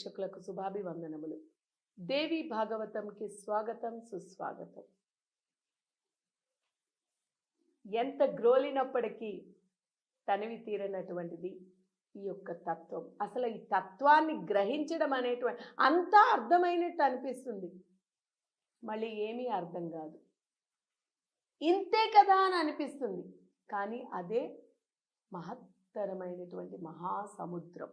ప్రేక్షకులకు శుభాభివందనములు. దేవి భాగవతంకి స్వాగతం, సుస్వాగతం. ఎంత గ్రోలినప్పటికీ తనివి తీరనటువంటిది ఈ యొక్క తత్వం. అసలు ఈ తత్వాన్ని గ్రహించడం అనేటువంటి అంతా అర్థమైనట్టు అనిపిస్తుంది, మళ్ళీ ఏమీ అర్థం కాదు. ఇంతే కదా అని అనిపిస్తుంది, కానీ అదే మహత్తరమైనటువంటి మహాసముద్రం.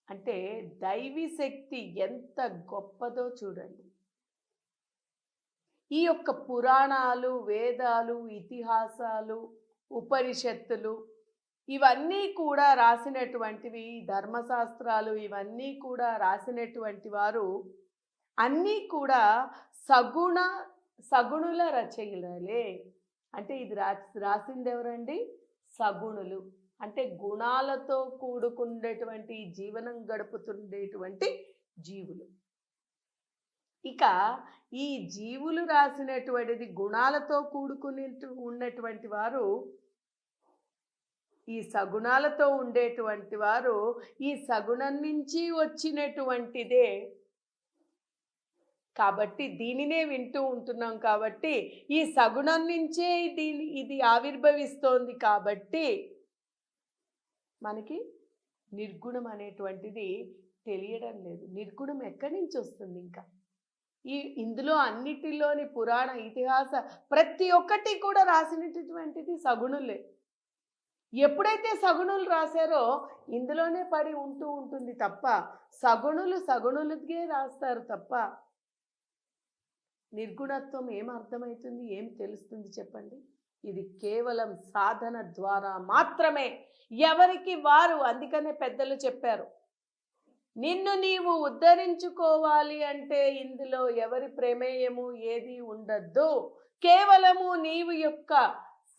అంటే దైవీ శక్తి ఎంత గొప్పదో చూడండి. ఈ యొక్క పురాణాలు, వేదాలు, ఇతిహాసాలు, ఉపనిషత్తులు ఇవన్నీ కూడా రాసినటువంటివి, ధర్మశాస్త్రాలు ఇవన్నీ కూడా రాసినటువంటి వారు అన్నీ కూడా సగుణుల రచయిలే. అంటే ఇది రాసింది ఎవరండి? సగుణులు. అంటే గుణాలతో కూడుకునేటువంటి జీవనం గడుపుతుండేటువంటి జీవులు. ఇక ఈ జీవులు రాసినటువంటిది గుణాలతో కూడుకుని ఉన్నటువంటి వారు, ఈ సగుణాలతో ఉండేటువంటి వారు ఈ సగుణం నుంచి వచ్చినటువంటిదే కాబట్టి దీనినే వింటూ ఉంటున్నాం. కాబట్టి ఈ సగుణం నుంచే ఇది ఆవిర్భవిస్తోంది. కాబట్టి మనకి నిర్గుణం అనేటువంటిది తెలియడం లేదు. నిర్గుణం ఎక్కడి నుంచి వస్తుంది? ఇంకా ఇందులో అన్నిటిలోని పురాణ, ఇతిహాస ప్రతి ఒక్కటి కూడా రాసినటువంటిది సగుణులే. ఎప్పుడైతే సగుణులు రాశారో ఇందులోనే పడి ఉంటుంది తప్ప సగుణులకే రాస్తారు తప్ప నిర్గుణత్వం ఏం అర్థమవుతుంది, ఏం తెలుస్తుంది చెప్పండి? ఇది కేవలం సాధన ద్వారా మాత్రమే, ఎవరికి వారు. అందుకనే పెద్దలు చెప్పారు, నిన్ను నీవు ఉద్ధరించుకోవాలి అంటే ఇందులో ఎవరి ప్రమేయము ఏది ఉండద్దు. కేవలము నీవు యొక్క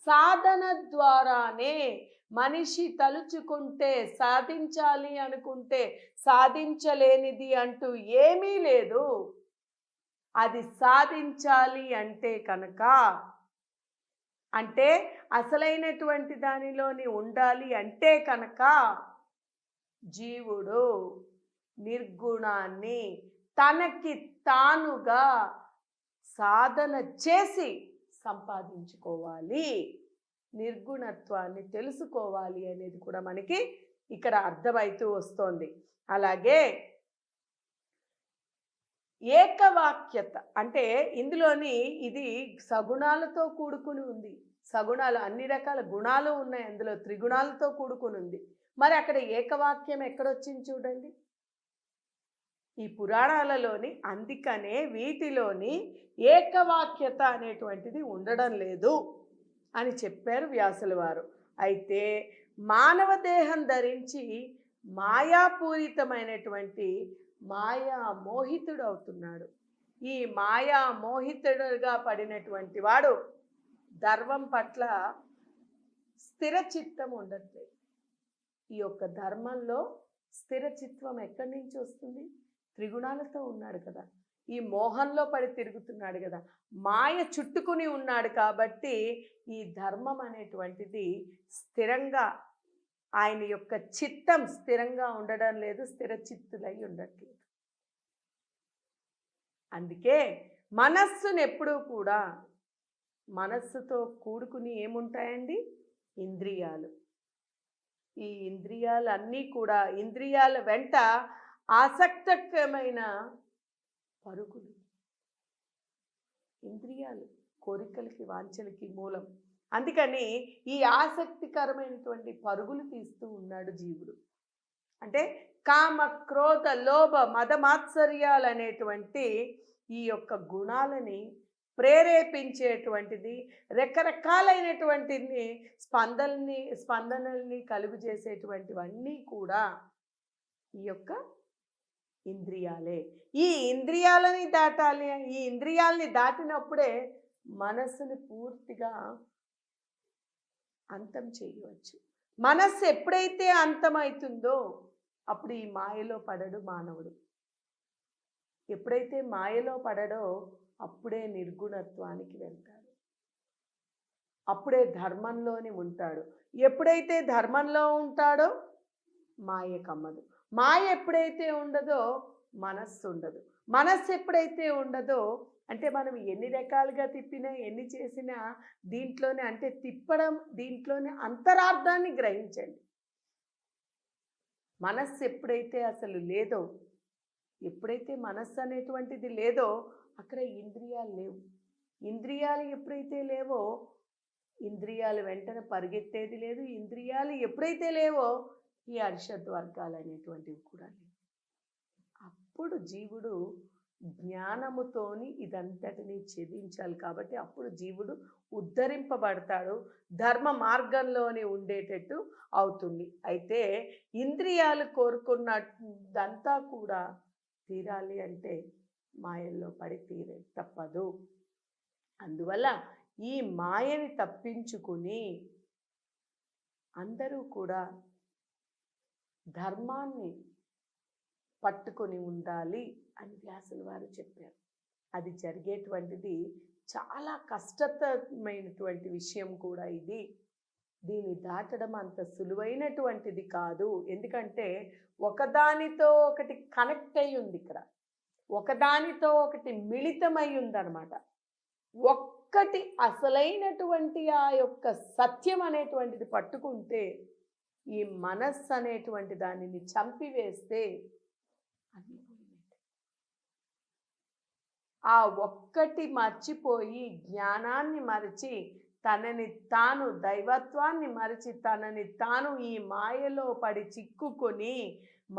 సాధన ద్వారానే మనిషి తలుచుకుంటే, సాధించాలి అనుకుంటే సాధించలేనిది అంటూ ఏమీ లేదు. అది సాధించాలి అంటే కనుక, అంటే అసలైనటువంటి దానిలోని ఉండాలి అంటే కనుక జీవుడు నిర్గుణాన్ని తనకి తానుగా సాధన చేసి సంపాదించుకోవాలి, నిర్గుణత్వాన్ని తెలుసుకోవాలి అనేది కూడా మనకి ఇక్కడ అర్థమవుతూ వస్తోంది. అలాగే ఏకవాక్యత అంటే ఇందులోని ఇది సగుణాలతో కూడుకుని ఉంది. సగుణాలు, అన్ని రకాల గుణాలు ఉన్నాయి అందులో, త్రిగుణాలతో కూడుకుని ఉంది. మరి అక్కడ ఏకవాక్యం ఎక్కడొచ్చింది చూడండి ఈ పురాణాలలోని. అందుకనే వీటిలోని ఏకవాక్యత అనేటువంటిది ఉండడం లేదు అని చెప్పారు వ్యాసుల వారు. అయితే మానవ దేహం ధరించి మాయాపూరితమైనటువంటి మాయా మోహితుడు అవుతున్నాడు. ఈ మాయా మోహితుడుగా పడినటువంటి వాడు ధర్మం పట్ల స్థిర చిత్తం ఉండట్లేదు. ఈ యొక్క ధర్మంలో స్థిర చిత్తం ఎక్కడి నుంచి వస్తుంది? త్రిగుణాలతో ఉన్నాడు కదా, ఈ మోహంలో పడి తిరుగుతున్నాడు కదా, మాయ చుట్టుకుని ఉన్నాడు. కాబట్టి ఈ ధర్మం అనేటువంటిది స్థిరంగా, ఆయన యొక్క చిత్తం స్థిరంగా ఉండడం లేదు, స్థిర చిత్తులై ఉండట్లేదు. అందుకే మనస్సును ఎప్పుడూ కూడా, మనస్సుతో కూడుకుని ఏముంటాయండి? ఇంద్రియాలు. ఈ ఇంద్రియాలు అన్నీ కూడా, ఇంద్రియాల వెంట ఆసక్తకరమైన పరుగులు. ఇంద్రియాలు కోరికలకి, వాంఛలకి మూలం. అందుకని ఈ ఆసక్తికరమైనటువంటి పరుగులు తీస్తూ ఉన్నాడు జీవుడు. అంటే కామ, క్రోధ, లోభ, మదమాత్సర్యాలు అనేటువంటి ఈ యొక్క గుణాలని ప్రేరేపించేటువంటిది, రకరకాలైనటువంటి స్పందనల్ని కలుగు చేసేటువంటివన్నీ కూడా ఈ యొక్క ఇంద్రియాలే. ఈ ఇంద్రియాలని దాటాలి. ఈ ఇంద్రియాలని దాటినప్పుడే మనస్సుని పూర్తిగా అంతం చేయవచ్చు. మనస్సు ఎప్పుడైతే అంతమవుతుందో అప్పుడు ఈ మాయలో పడడు మానవుడు. ఎప్పుడైతే మాయలో పడడో అప్పుడే నిర్గుణత్వానికి వెళ్తాడు, అప్పుడే ధర్మంలోని ఉంటాడు. ఎప్పుడైతే ధర్మంలో ఉంటాడో మాయ కమ్మదు. మాయ ఎప్పుడైతే ఉండదో మనస్సు ఉండదు. మనస్సు ఎప్పుడైతే ఉండదో అంటే మనం ఎన్ని రకాలుగా తిప్పినా ఎన్ని చేసినా దీంట్లోనే అంటే తిప్పడం దీంట్లోనే అంతరార్థాన్ని గ్రహించండి. మనస్సు ఎప్పుడైతే అసలు లేదో, ఎప్పుడైతే మనస్సు అనేటువంటిది లేదో అక్కడ ఇంద్రియాలు లేవు. ఇంద్రియాలు ఎప్పుడైతే లేవో ఇంద్రియాలు వెంటనే పరిగెత్తేది లేదు. ఇంద్రియాలు ఎప్పుడైతే లేవో ఈ అరిషద్ వర్గాలు అనేటువంటివి కూడా లేవు. అప్పుడు జీవుడు జ్ఞానముతోని ఇదంతటిని ఛేదించాలి. కాబట్టి అప్పుడు జీవుడు ఉద్ధరింపబడతాడు, ధర్మ మార్గంలోనే ఉండేటట్టు అవుతుంది. అయితే ఇంద్రియాలు కోరుకున్నదంతా కూడా తీరాలి అంటే మాయల్లో పడి తీరే తప్పదు. అందువల్ల ఈ మాయని తప్పించుకుని అందరూ కూడా ధర్మాన్ని పట్టుకొని ఉండాలి అని వ్యాసుల వారు చెప్పారు. అది జరిగేటువంటిది చాలా కష్టతరమైనటువంటి విషయం కూడా ఇది. దీన్ని దాటడం అంత సులువైనటువంటిది కాదు. ఎందుకంటే ఒకదానితో ఒకటి కనెక్ట్ అయి ఉంది. ఇక్కడ ఒకదానితో ఒకటి మిళితమై ఉందన్నమాట. ఒక్కటి అసలైనటువంటి ఆ యొక్క సత్యం అనేటువంటిది పట్టుకుంటే ఈ మనస్సు అనేటువంటి దానిని చంపివేస్తే అన్నీ పోయినట్టే. ఆ ఒక్కటి మర్చిపోయి జ్ఞానాన్ని మరచి తనని తాను దైవత్వాన్ని మరచి తనని తాను ఈ మాయలో పడి చిక్కుకొని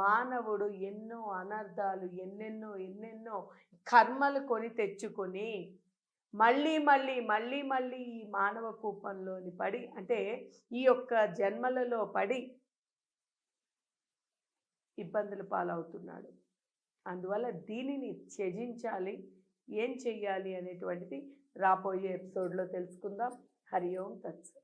మానవుడు ఎన్నో అనర్థాలు ఎన్నెన్నో కర్మలు కొని తెచ్చుకొని మళ్ళీ ఈ మానవ కూపంలోని పడి అంటే ఈ యొక్క జన్మలలో పడి ఇబ్బందులు పాలవుతున్నాడు. అందువల్ల దీనిని త్యజించాలి. ఏం చెయ్యాలి అనేటువంటిది రాబోయే ఎపిసోడ్లో తెలుసుకుందాం. హరి ఓం తత్సత్.